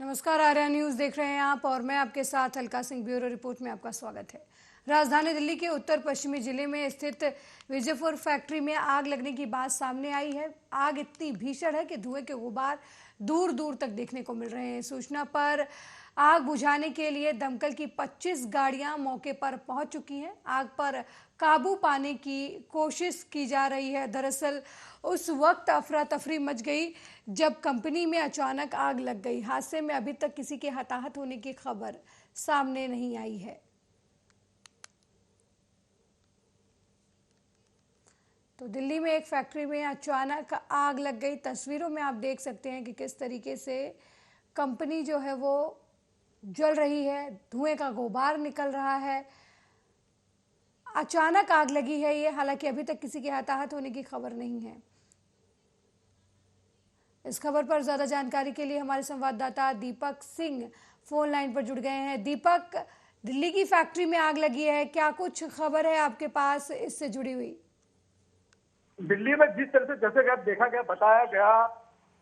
नमस्कार, आर्या न्यूज देख रहे हैं आप और मैं आपके साथ अलका सिंह। ब्यूरो रिपोर्ट में आपका स्वागत है। राजधानी दिल्ली के उत्तर पश्चिमी जिले में स्थित विजयपुर फैक्ट्री में आग लगने की बात सामने आई है। आग इतनी भीषण है कि धुएं के गुबार दूर दूर तक देखने को मिल रहे हैं। सूचना पर आग बुझाने के लिए दमकल की 25 गाड़ियां मौके पर पहुंच चुकी हैं। आग पर काबू पाने की कोशिश की जा रही है। दरअसल उस वक्त अफरा तफरी मच गई जब कंपनी में अचानक आग लग गई। हादसे में अभी तक किसी के हताहत होने की खबर सामने नहीं आई है। तो दिल्ली में एक फैक्ट्री में अचानक आग लग गई। तस्वीरों में आप देख सकते हैं कि किस तरीके से कंपनी जो है वो जल रही है, धुएं का गुबार निकल रहा है। अचानक आग लगी है ये, हालांकि अभी तक किसी के हताहत होने की खबर नहीं है। इस खबर पर ज्यादा जानकारी के लिए हमारे संवाददाता दीपक सिंह फोन लाइन पर जुड़ गए हैं। दीपक, दिल्ली की फैक्ट्री में आग लगी है, क्या कुछ खबर है आपके पास इससे जुड़ी हुई? दिल्ली में जिस तरह से जैसे कि देखा गया, बताया गया,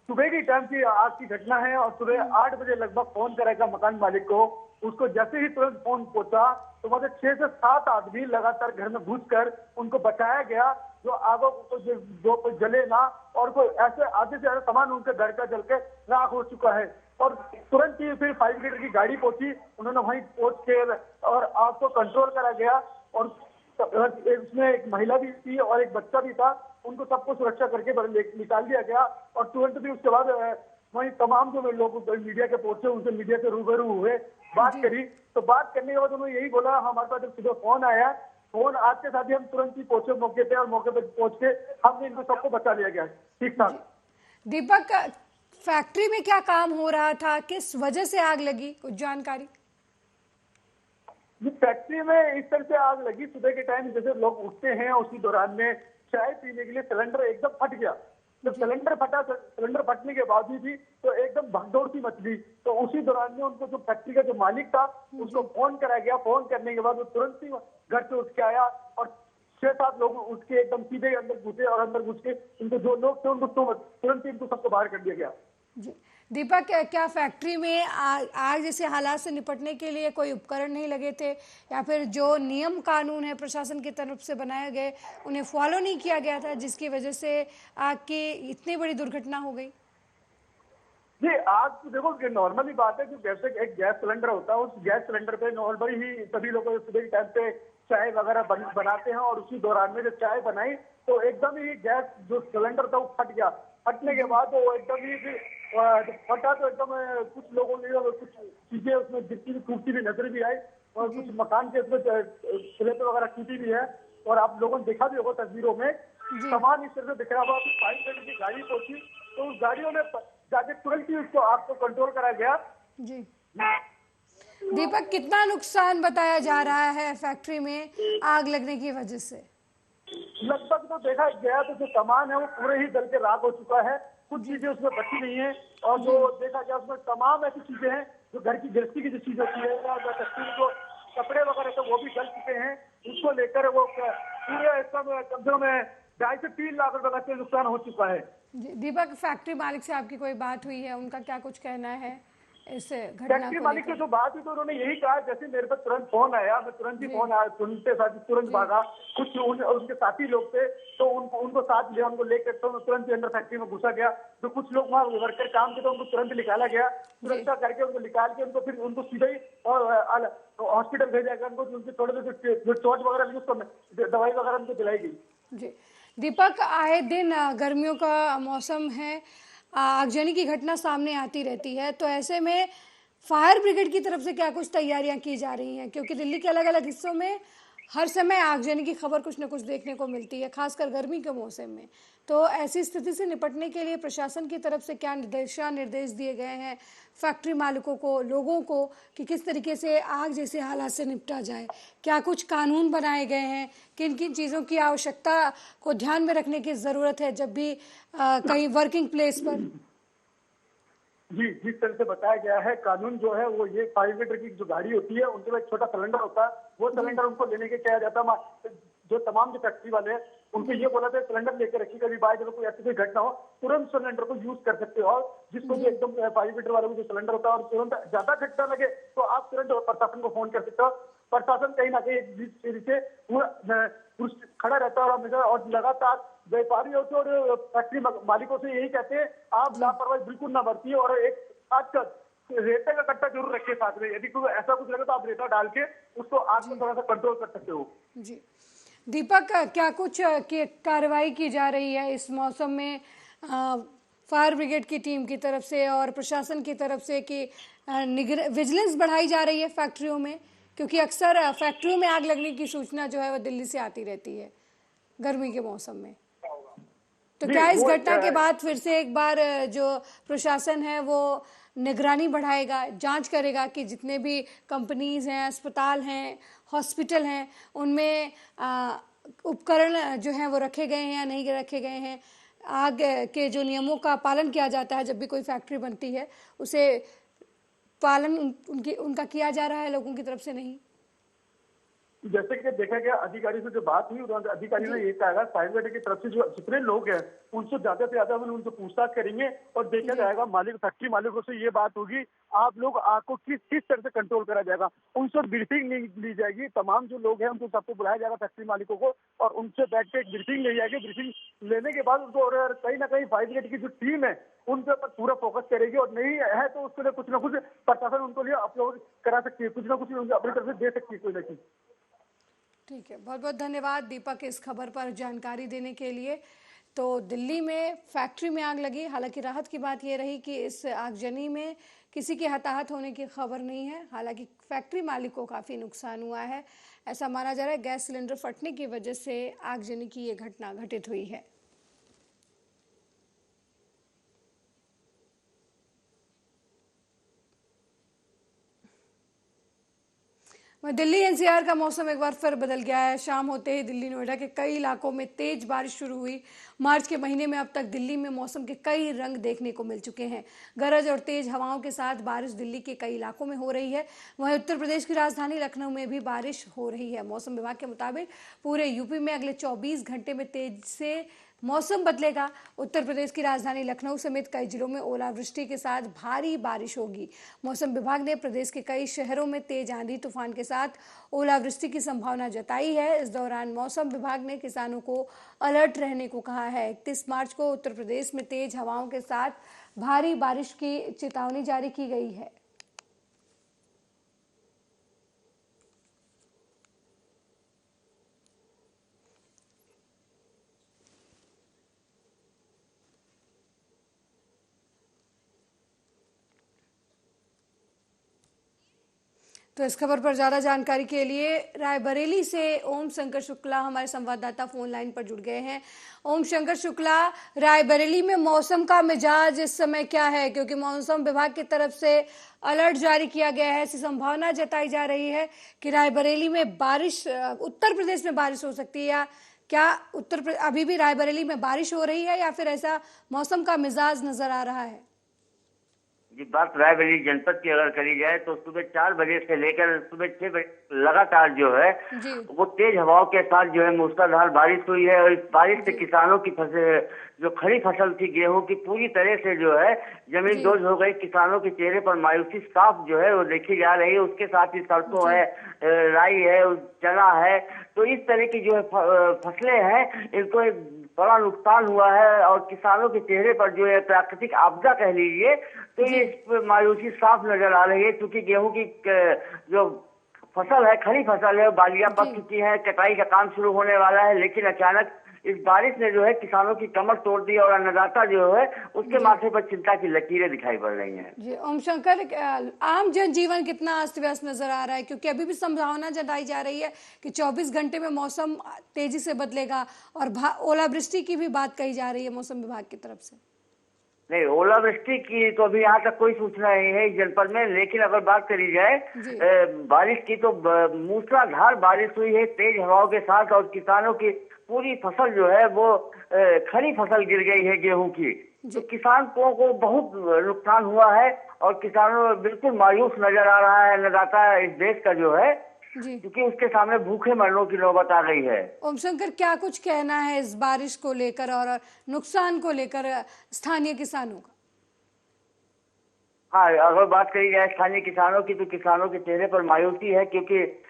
सुबह की टाइम की आग की घटना है और सुबह 8 बजे लगभग फोन करेगा मकान मालिक को। उसको जैसे ही तुरंत फोन पहुंचा तो वहां से 6 से 7 आदमी लगातार घर में घुसकर उनको बचाया गया, जो आगों को जो जले ना, और कोई ऐसे आधे से ज्यादा सामान उनके घर का जल के राख हो चुका है। और तुरंत ही फिर फायर ब्रिगेड की गाड़ी पहुंची, उन्होंने वहीं पहुंच के और आग को कंट्रोल करा गया। और उसमें एक महिला भी थी और एक बच्चा भी था, उनको सबको सुरक्षा करके निकाल दिया गया। और तुरंत भी उसके बाद वहीं तमाम जो लोग मीडिया के पहुंचे, उनसे मीडिया से रूबरू हुए, बात करी। तो बात करने के बाद उन्होंने यही बोला, हमारे पास जब सुबह फोन आया, फोन आते के साथ ही हम तुरंत ही पहुंचे मौके पे, और मौके पे पहुंच के हमने इनको सबको बचा लिया गया। ठीक था। दीपक, फैक्ट्री में क्या काम हो रहा था, किस वजह से आग लगी, कुछ जानकारी? फैक्ट्री में इस तरह से आग लगी, सुबह के टाइम जैसे लोग उठते हैं, उसी दौरान में चाय पीने के लिए सिलेंडर एकदम फट गया। जब सिलेंडर फटा, सिलेंडर फटने के बाद भी तो एकदम भगदौड़ सी मच गई। तो उसी दौरान में उनको जो फैक्ट्री का जो मालिक था उसको फोन करा गया। फोन करने के बाद वो तुरंत ही घर से उठ के आया और 6-7 लोग उठ के एकदम सीधे अंदर घुसे, और अंदर घुस के इनको जो लोग थे उनको तुरंत ही इनको सबको बाहर कर दिया गया। जी दीपक, क्या फैक्ट्री में आग जैसे हालात से निपटने के लिए कोई उपकरण नहीं लगे थे, या फिर जो नियम कानून है प्रशासन की तरफ से बनाए गए उन्हें फॉलो नहीं किया गया था, जिसकी वजह से आग की इतनी बड़ी दुर्घटना हो गई? जी, आग तो देखो कि नॉर्मली बात है कि जैसे एक गैस सिलेंडर होता है, उस गैस सिलेंडर पे नॉर्मली ही सभी लोग सुबह के टाइम पे चाय वगैरह बनाते हैं, और उसी दौरान में जब चाय बनाई तो एकदम ही गैस जो सिलेंडर था वो फट गया। फटने के बाद वो एकदम ही फटा तो एकदम कुछ लोगों ने कुछ चीजें उसमें गिरती हुई टूटती हुई नजर भी आई, और कुछ मकान के उसमें स्लेब वगैरह टूटी भी है। और आप लोगों ने देखा भी होगा तस्वीरों में, सामान इस तरह से दिख रहा हुआ। फायर ब्रिगेड की गाड़ी पहुंची तो उस गाड़ियों में जाके तुरंत ही उसको आग को कंट्रोल करा गया। जी दीपक, कितना नुकसान बताया जा रहा है फैक्ट्री में आग लगने की वजह से? लगभग तो देखा गया तो जो सामान है वो पूरे ही जल के राख हो चुका है, कुछ चीजें उसमें बची नहीं है। और जो देखा गया उसमें तमाम ऐसी चीजें हैं जो घर की गृहस्थी की जो चीज होती है, जो कपड़े वगैरह थे वो भी जल चुके हैं। उसको लेकर वो पूरे कम से कम 2.5 से 3 लाख रुपए का नुकसान हो चुका है। दीपक, फैक्ट्री मालिक से आपकी कोई बात हुई है, उनका क्या कुछ कहना है इस घटना फैक्ट्री को मालिक से जो बात हुई तो उन्होंने यही कहा, जैसे मेरे पास तुरंत फोन आया, मैं तुरंत ही फोन आया सुनते साथ तुरंत भागा। कुछ उनके साथी लोग थे तो उनको साथ लिया, उनको लेकर तो तुरंत ही अंदर फैक्ट्री में घुसा गया। तो कुछ लोग वहाँ वर्कर काम थे तो उनको तुरंत निकाला गया, सुरक्षा करके उनको निकाल के उनको फिर उनको सीधे ही और हॉस्पिटल भेजा गया। उनको उनके थोड़े जो चोट वगैरह उसको दवाई वगैरह उनको दिलाई गई। जी दीपक, आए दिन गर्मियों का मौसम है, आगजनी की घटना सामने आती रहती है, तो ऐसे में फायर ब्रिगेड की तरफ से क्या कुछ तैयारियां की जा रही हैं? क्योंकि दिल्ली के अलग अलग हिस्सों में हर समय आगजनी की खबर कुछ न कुछ देखने को मिलती है, खासकर गर्मी के मौसम में। तो ऐसी स्थिति से निपटने के लिए प्रशासन की तरफ से क्या दिशा निर्देश दिए गए हैं फैक्ट्री मालिकों को, लोगों को, कि किस तरीके से आग जैसे हालात से निपटा जाए? क्या कुछ कानून बनाए गए हैं? किन किन चीज़ों की आवश्यकता को ध्यान में रखने की ज़रूरत है जब भी कहीं वर्किंग प्लेस पर? जी, जिस तरह से बताया गया है कानून जो है वो ये, फायर ब्रिगेड की जो गाड़ी होती है उनके पास एक छोटा सिलेंडर होता है, वो सिलेंडर उनको लेने के कहा जाता है। जो तमाम जो फैक्ट्री वाले हैं उनको ये बोला था सिलेंडर लेकर रखिए, कभी बाय जब कोई ऐसी कोई घटना हो तुरंत सिलेंडर को यूज कर सकते हो, और जिसको भी एकदम 5 लीटर वाले जो सिलेंडर होता है और तुरंत ज्यादा घटना लगे तो आप तुरंत प्रशासन को फोन कर सकते हो। प्रशासन कहीं ना कहीं एक बीच से खड़ा रहता है और हमेशा और लगातार व्यापारियों से और फैक्ट्री मालिकों से यही कहते हैं आप लापरवाही बिल्कुल ना बरतिए, और एक खासकर रेता का कट्टा जरूर रखिए साथ में, यदि कोई ऐसा कुछ लगे तो आप रेता डाल के उसको आग में थोड़ा सा कंट्रोल कर सकते हो। जी दीपक, क्या कुछ कार्रवाई की जा रही है इस मौसम में फायर ब्रिगेड की टीम की तरफ से और प्रशासन की तरफ से कि विजिलेंस बढ़ाई जा रही है फैक्ट्रियों में, क्योंकि अक्सर फैक्ट्रियों में आग लगने की सूचना जो है वो दिल्ली से आती रहती है गर्मी के मौसम में। तो क्या इस घटना के बाद फिर से एक बार जो प्रशासन है वो निगरानी बढ़ाएगा, जांच करेगा कि जितने भी कंपनीज हैं, अस्पताल हैं, हॉस्पिटल हैं, उनमें उपकरण जो हैं वो रखे गए हैं या नहीं रखे गए हैं, आग के जो नियमों का पालन किया जाता है जब भी कोई फैक्ट्री बनती है उसे पालन उनका किया जा रहा है लोगों की तरफ से नहीं? जैसे कि देखा गया अधिकारी से जो बात हुई, अधिकारी ने ये कहा फायर ब्रिगेड की तरफ से जो जितने लोग हैं उनसे ज्यादा से ज्यादा हम उनसे पूछताछ करेंगे और देखा जाएगा मालिक फैक्ट्री मालिकों से ये बात होगी आप लोग आग को किस किस तरह से कंट्रोल करा जाएगा, उनसे ब्रीफिंग ली जाएगी। तमाम जो लोग हैं उनको सबको बुलाया जाएगा फैक्ट्री मालिकों को और उनसे बैठ के एक ब्रीफिंग ली जाएगी। ब्रीफिंग लेने के बाद उनको और कहीं ना कहीं फायर ब्रिगेड की जो टीम है उनके ऊपर पूरा फोकस करेगी, और नहीं है तो उसके लिए कुछ ना कुछ प्रशासन उनको लिए अपलोड करा सकती है, कुछ ना कुछ अपनी तरफ से दे सकती है कोई ना चीज। ठीक है, बहुत बहुत धन्यवाद दीपक इस खबर पर जानकारी देने के लिए। तो दिल्ली में फैक्ट्री में आग लगी, हालांकि राहत की बात यह रही कि इस आगजनी में किसी के हताहत होने की खबर नहीं है, हालांकि फैक्ट्री मालिक को काफ़ी नुकसान हुआ है। ऐसा माना जा रहा है गैस सिलेंडर फटने की वजह से आगजनी की ये घटना घटित हुई है। दिल्ली एनसीआर का मौसम एक बार फिर बदल गया है। शाम होते ही दिल्ली नोएडा के कई इलाकों में तेज बारिश शुरू हुई। मार्च के महीने में अब तक दिल्ली में मौसम के कई रंग देखने को मिल चुके हैं। गरज और तेज हवाओं के साथ बारिश दिल्ली के कई इलाकों में हो रही है। वहीं उत्तर प्रदेश की राजधानी लखनऊ में भी बारिश हो रही है। मौसम विभाग के मुताबिक पूरे यूपी में अगले 24 घंटे में तेज से मौसम बदलेगा। उत्तर प्रदेश की राजधानी लखनऊ समेत कई जिलों में ओलावृष्टि के साथ भारी बारिश होगी। मौसम विभाग ने प्रदेश के कई शहरों में तेज आंधी तूफान के साथ ओलावृष्टि की संभावना जताई है। इस दौरान मौसम विभाग ने किसानों को अलर्ट रहने को कहा है। 31 मार्च को उत्तर प्रदेश में तेज हवाओं के साथ भारी बारिश की चेतावनी जारी की गई है। तो इस खबर पर ज्यादा जानकारी के लिए रायबरेली से ओम शंकर शुक्ला हमारे संवाददाता फोन लाइन पर जुड़ गए हैं। ओम शंकर शुक्ला, रायबरेली में मौसम का मिजाज इस समय क्या है, क्योंकि मौसम विभाग की तरफ से अलर्ट जारी किया गया है, ऐसी संभावना जताई जा रही है कि रायबरेली में बारिश, उत्तर प्रदेश में बारिश हो सकती है, या क्या अभी भी रायबरेली में बारिश हो रही है या फिर ऐसा मौसम का मिजाज नजर आ रहा है? जी, बात रायबरेली जनपद की अगर करी जाए तो सुबह 4 बजे से लेकर सुबह 6 बजे लगातार जो है वो तेज हवाओं के साथ जो है मूसलाधार बारिश हुई है। और इस बारिश से किसानों की जो खड़ी फसल थी गेहूं की पूरी तरह से जो है जमीन दोज हो गई। किसानों के चेहरे पर मायूसी साफ जो है वो देखी जा रही है। उसके साथ ही सरसों है, राई है, चना है, तो इस तरह की जो है फसलें हैं इनको एक बड़ा नुकसान हुआ है। और किसानों के चेहरे पर जो है प्राकृतिक आपदा कह लीजिए तो ये इस मायूसी साफ नजर आ रही है, क्योंकि गेहूं की जो फसल है, खड़ी फसल है, बालियां पक चुकी है, कटाई का काम शुरू होने वाला है। लेकिन अचानक इस बारिश ने जो है किसानों की कमर तोड़ दी और अन्नदाता जो है उसके माथे पर चिंता की लकीरें दिखाई पड़ रही हैं। जी ओम शंकर, आम जनजीवन कितना अस्त व्यस्त नजर आ रहा है, क्योंकि अभी भी संभावना जताई जा रही है कि 24 घंटे में मौसम तेजी से बदलेगा और ओलावृष्टि की भी बात कही जा रही है मौसम विभाग की तरफ से? नहीं, ओलावृष्टि की तो अभी यहाँ तक कोई सूचना नहीं है इस जनपद में। लेकिन अगर बात करी जाए बारिश की तो मूसलाधार बारिश हुई है तेज हवाओं के साथ, और किसानों की पूरी फसल जो है वो खड़ी फसल गिर गई है गेहूं की। तो किसानों को बहुत नुकसान हुआ है और किसानों बिल्कुल मायूस नजर आ रहा है अन्नदाता इस देश का जो है। जी। क्योंकि उसके सामने भूखे मरने की नौबत आ गई है। ओम शंकर, क्या कुछ कहना है इस बारिश को लेकर और नुकसान को लेकर स्थानीय किसानों का? हाँ, अगर बात करी जाए स्थानीय किसानों की, तो किसानों के चेहरे पर मायूसी है, क्योंकि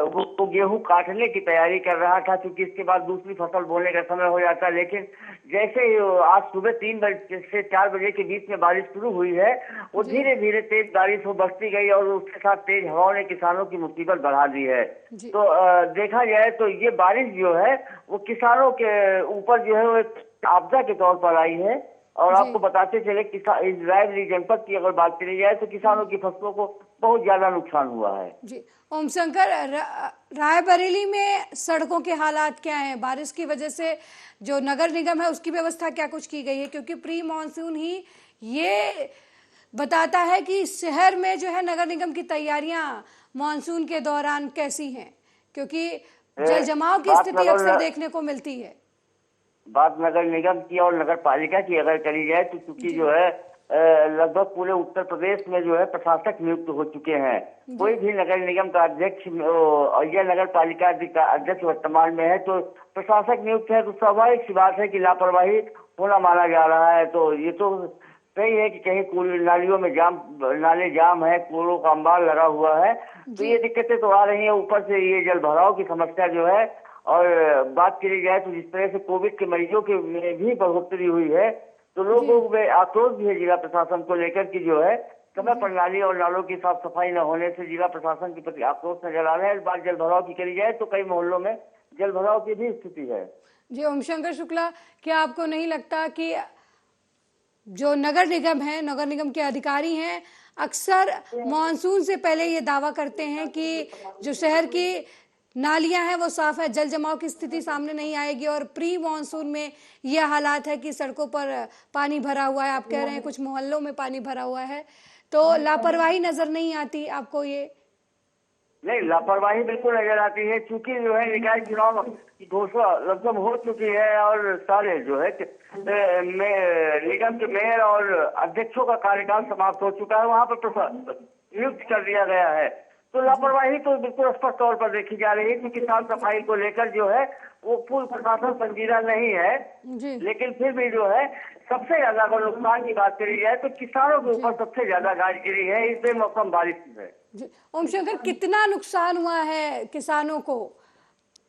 वो गेहूं काटने की तैयारी कर रहा था, क्योंकि इसके बाद दूसरी फसल बोने का समय हो जाता है। लेकिन जैसे ही आज सुबह 3 बजे से 4 बजे के बीच में बारिश शुरू हुई है, वो धीरे धीरे तेज बारिश हो बरसती गई और उसके साथ तेज हवाओं ने किसानों की मुसीबत बढ़ा दी है। तो देखा जाए तो ये बारिश जो है वो किसानों के ऊपर जो है वो एक आपदा के तौर पर आई है। और आपको बताते चले कि इस रायबरेली जनपद की अगर बात करी जाए तो किसानों की फसलों को बहुत ज्यादा नुकसान हुआ है। जी ओम शंकर, रायबरेली में सड़कों के हालात क्या हैं? बारिश की वजह से जो नगर निगम है उसकी व्यवस्था क्या कुछ की गई है? क्योंकि प्री मानसून ही ये बताता है कि शहर में जो है नगर निगम की तैयारियां मानसून के दौरान कैसी हैं, क्योंकि जल जमाव की स्थिति अक्सर देखने को मिलती है। बात नगर निगम की और नगर पालिका की अगर करी जाए तो चूंकि जो है लगभग पूरे उत्तर प्रदेश में जो है प्रशासक नियुक्त हो चुके हैं। कोई भी नगर निगम का अध्यक्ष या नगर पालिका का अध्यक्ष वर्तमान में है तो प्रशासक नियुक्त है, तो स्वाभाविक सी बात है कि लापरवाही होना माना जा रहा है। तो ये तो सही है कि कहीं नालियों में नाले जाम है, कूड़ों का अंबार लगा हुआ है, तो ये दिक्कतें तो आ रही है। ऊपर से ये जल भराव की समस्या जो है, और बात करी जाए तो जिस तरह से कोविड के मरीजों के में भी बढ़ोतरी हुई है, तो लोगों में आक्रोश भी है जिला प्रशासन को लेकर कि जो है समय पर नाली और नालों की साफ सफाई न होने से जिला प्रशासन के प्रति आक्रोश नजर आ रहा है। बात जल भराव की करी जाए तो कई मोहल्लों में जल भराव की भी स्थिति है। जी ओम शंकर शुक्ला, क्या आपको नहीं लगता कि जो नगर निगम है, नगर निगम के अधिकारी हैं, अक्सर मानसून से पहले ये दावा करते हैं कि जो शहर की नालियां हैं वो साफ है, जल जमाव की स्थिति सामने नहीं आएगी, और प्री मानसून में यह हालात है कि सड़कों पर पानी भरा हुआ है, आप कह रहे हैं कुछ मोहल्लों में पानी भरा हुआ है, तो लापरवाही नजर नहीं आती आपको? ये नहीं, लापरवाही बिल्कुल नजर आती है, क्योंकि जो है निकाय चुनाव की घोषणा लगभग हो चुकी है और सारे जो है निगम के मेयर और अध्यक्षों का कार्यकाल समाप्त हो चुका है, वहाँ पर नियुक्त कर दिया गया है। तो लापरवाही तो बिल्कुल स्पष्ट तौर पर देखी जा रही है, क्योंकि साफ सफाई को लेकर जो है वो पूर्ण प्रशासन संजीदा नहीं है। लेकिन फिर भी जो है सबसे ज्यादा अगर नुकसान की बात करी जाए तो किसानों के ऊपर सबसे ज्यादा गाज गिरी है इस बेमौसम बारिश में। ओम शंकर, कितना नुकसान हुआ है किसानों को,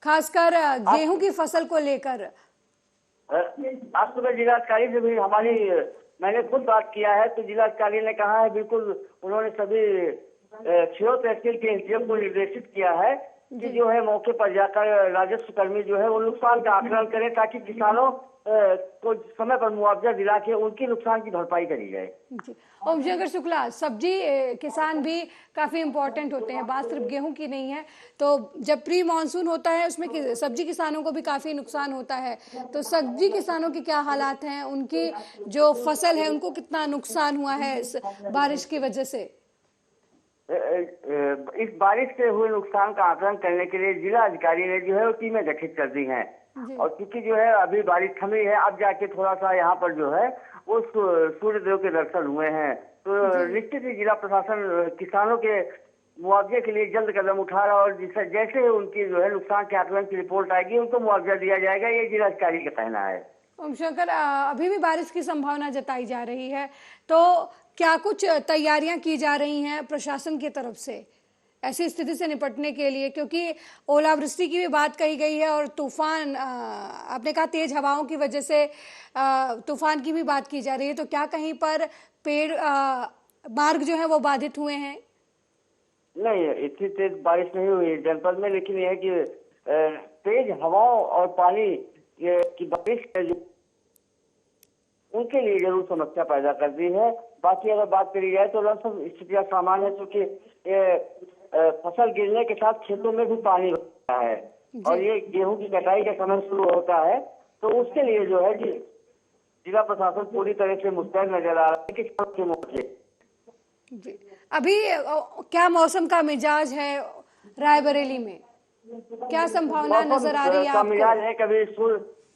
खासकर गेहूं की फसल को लेकर? आज सुबह जिलाधिकारी से भी मैंने खुद बात किया है, तो जिलाधिकारी ने कहा है, बिल्कुल उन्होंने सभी 6 तहसील के एसडीएम को निर्देशित किया है कि जो है मौके पर जाकर राजस्व कर्मी जो है वो नुकसान का आकलन करें, ताकि किसानों को समय पर मुआवजा दिला के उनकी नुकसान की भरपाई करी जाए। जी ओम शंकर शुक्ला, सब्जी किसान भी काफी इम्पोर्टेंट होते हैं, बात सिर्फ गेहूं की नहीं है। तो जब प्री मानसून होता है उसमें सब्जी किसानों को भी काफी नुकसान होता है, तो सब्जी किसानों के क्या हालात हैं, उनकी जो फसल है उनको कितना नुकसान हुआ है इस बारिश की वजह से? इस बारिश से हुए नुकसान का आकलन करने के लिए जिला अधिकारी ने जो है वो टीमें गठित कर दी हैं, और क्योंकि जो है अभी बारिश थमी है, अब जाके थोड़ा सा यहाँ पर जो है वो सूर्य देव के दर्शन हुए हैं, तो निश्चित ही जिला प्रशासन किसानों के मुआवजे के लिए जल्द कदम उठा रहा है, और जैसे उनकी जो है नुकसान के आकलन की रिपोर्ट आएगी उनको मुआवजा दिया जाएगा, ये जिला अधिकारी का कहना है। ओम शंकर, अभी भी बारिश की संभावना जताई जा रही है, तो क्या कुछ तैयारियां की जा रही हैं प्रशासन की तरफ से ऐसी स्थिति से निपटने के लिए? क्योंकि ओलावृष्टि की भी बात कही गई है और तूफान, आपने कहा तेज हवाओं की वजह से तूफान की भी बात की जा रही है, तो क्या कहीं पर पेड़ मार्ग जो है वो बाधित हुए हैं? नहीं, इतनी तेज बारिश नहीं हुई जनपद में, लेकिन यह है कि तेज हवाओं और पानी की बारिश उनके लिए जरूर समस्या पैदा कर दी है। बाकी अगर बात करी जाए तो लगभग स्थितियां सामान्य है, क्योंकि फसल गिरने के साथ खेतों में भी पानी भरता है और ये गेहूं की कटाई का समय शुरू होता है, तो उसके लिए जो है कि जिला प्रशासन पूरी तरह से मुस्तैद नजर आ रहा है कि जी। अभी क्या मौसम का मिजाज है रायबरेली में, क्या संभावना नजर आ रही है आपको? मिजाज है,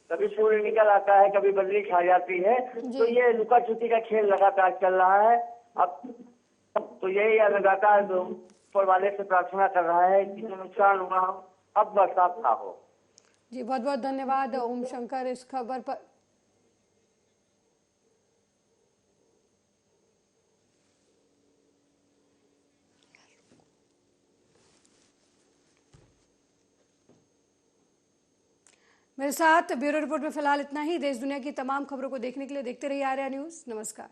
कभी सूर्य निकल आता है, कभी बदली छा जाती है, तो ये लुका छुपी का खेल लगातार चल रहा है। अब तो यही लगातार ऊपर वाले से प्रार्थना कर रहा है कि जो नुकसान हुआ हो अब बरसात ना हो। जी बहुत बहुत धन्यवाद ओम शंकर इस खबर पर। मेरे साथ ब्यूरो रिपोर्ट में फिलहाल इतना ही। देश दुनिया की तमाम खबरों को देखने के लिए देखते रहिए आर्या न्यूज। नमस्कार।